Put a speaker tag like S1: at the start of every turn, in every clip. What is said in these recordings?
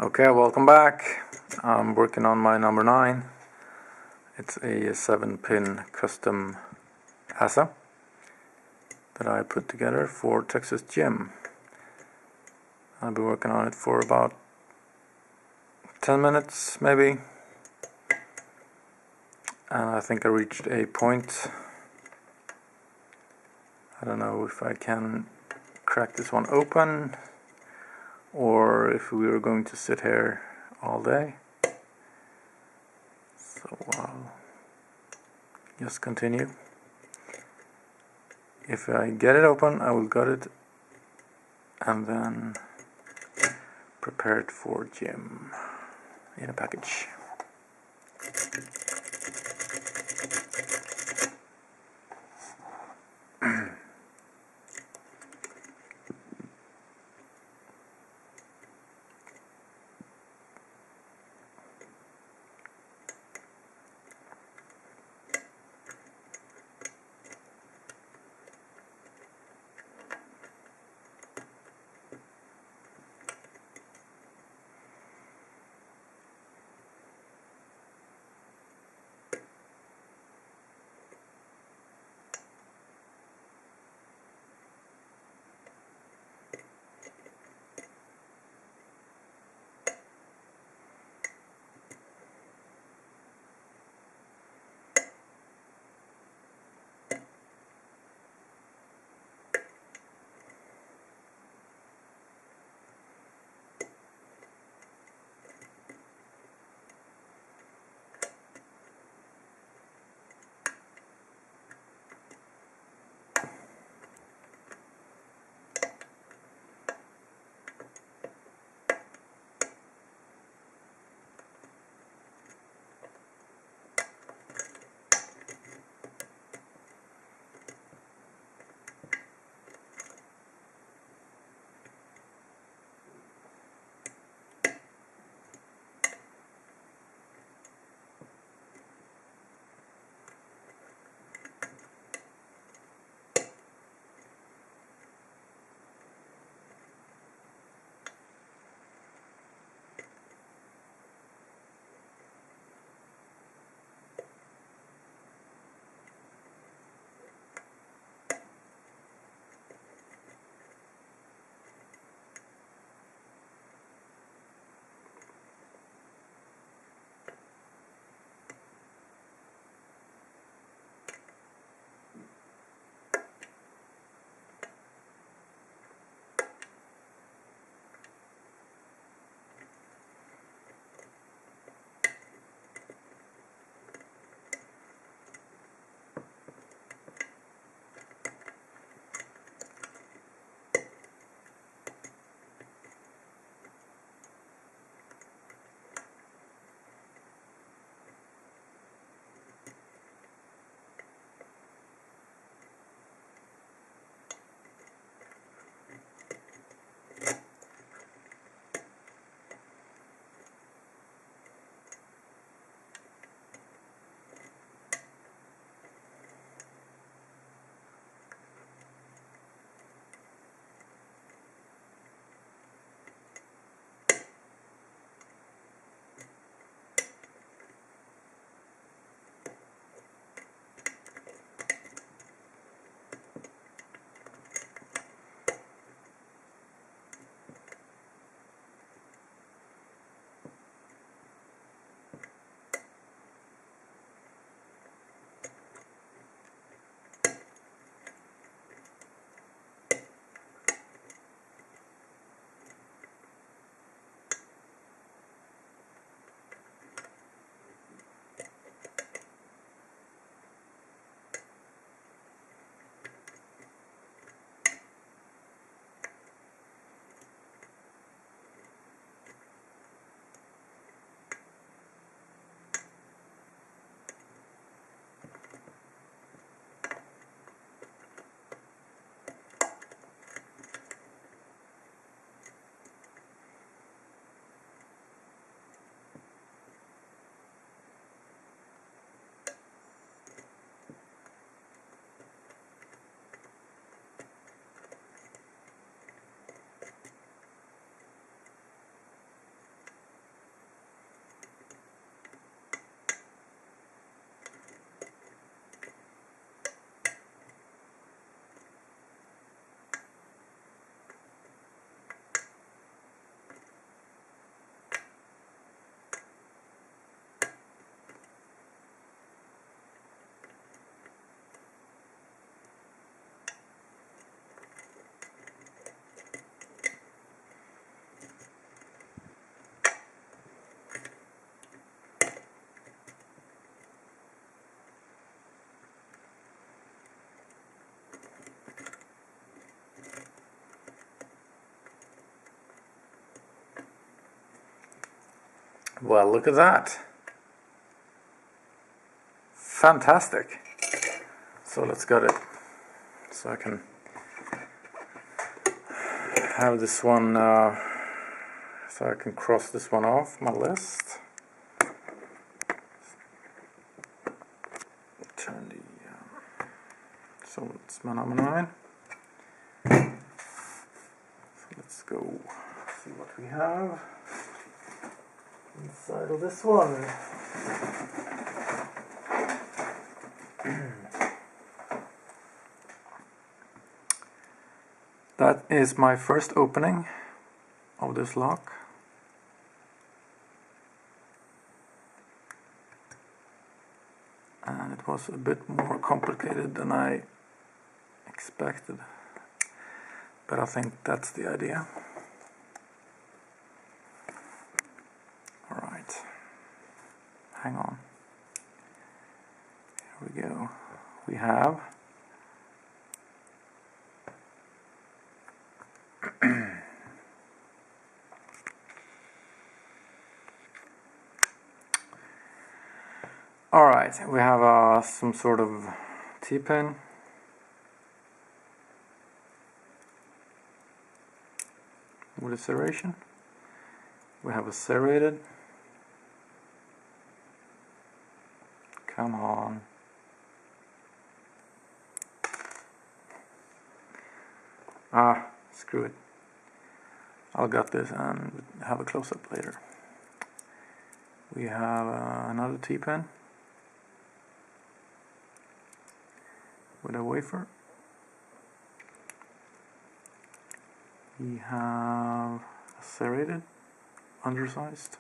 S1: Okay, welcome back. I'm working on my number 9. It's a 7-pin custom ASSA that I put together for Texas Gym. I've been working on it for about 10 minutes maybe, and I think I reached a point. I don't know if I can crack this one open or if we were going to sit here all day. So I'll just continue. If I get it open, I will gut it and then prepare it for gym in a package. Well, look at that. Fantastic. So let's get it. So I can have this one, so I can cross this one off my list. Turn the, so it's my number 9. So let's go see what we have inside of this one. That is my first opening of this lock. And it was a bit more complicated than I expected, but I think that's the idea. Alright, hang on. Here we go. We have alright, we have some sort of T-pin. With a serration. We have a serrated. Come on. Ah, screw it. I'll get this and have a close-up later. We have another T-pin with a wafer. We have a serrated, undersized.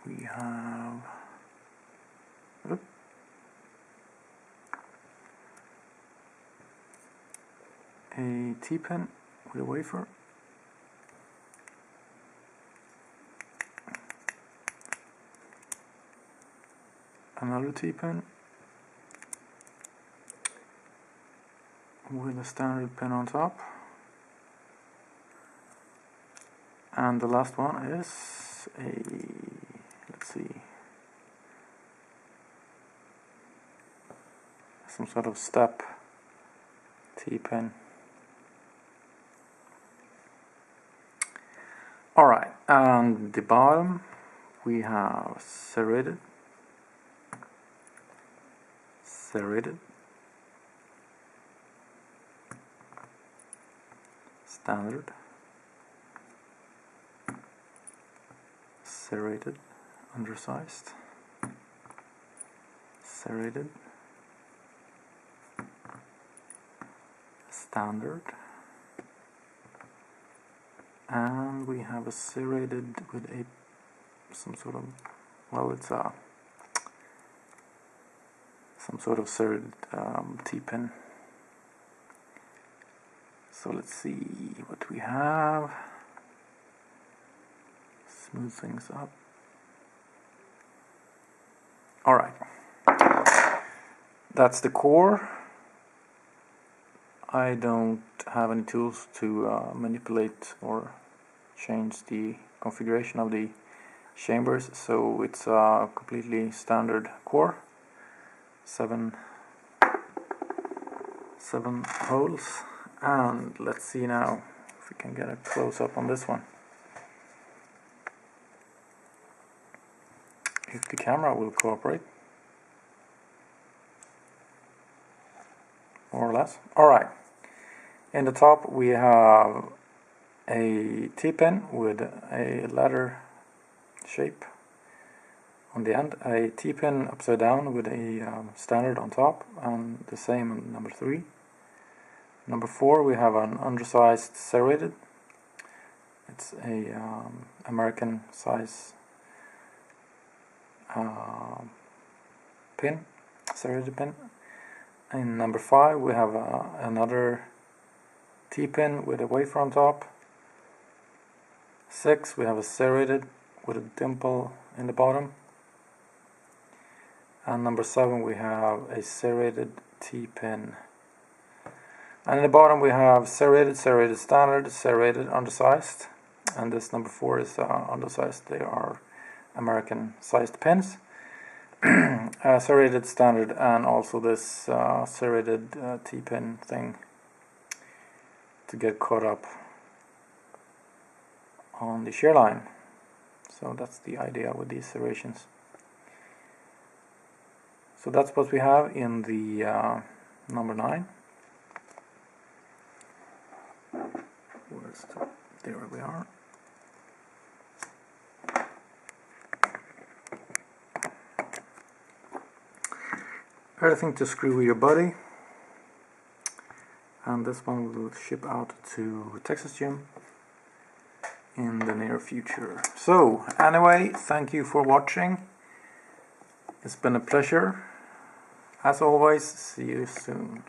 S1: We have a T-pin with a wafer. Another T-pin with a standard pin on top. And the last one is a, let's see, some sort of step T-pin. Alright, and the bottom we have serrated, serrated, standard, serrated, undersized, serrated, standard, and we have a serrated with a some sort of, well, it's a some sort of serrated T-pin. So let's see what we have. Smooth things up. Alright, that's the core. I don't have any tools to manipulate or change the configuration of the chambers, so it's a completely standard core. 7 holes, and let's see now if we can get a close-up on this one. If the camera will cooperate, more or less. Alright, in the top we have a T-pin with a ladder shape on the end, a T-pin upside down with a standard on top, and the same on number 3. Number 4 we have an undersized serrated. It's a American size pin, serrated pin. In number 5 we have another T-pin with a wafer on top. 6 we have a serrated with a dimple in the bottom. And number 7 we have a serrated T-pin. And in the bottom we have serrated, serrated standard, serrated undersized. and this number 4 is undersized. They are American sized pins. Serrated standard, and also this serrated T-pin thing to get caught up on the shear line. So that's the idea with these serrations. So that's what we have in the number 9. There we are. Everything to screw with your body, and this one will ship out to Texas Gym in the near future. So anyway, thank you for watching. It's been a pleasure. As always, see you soon.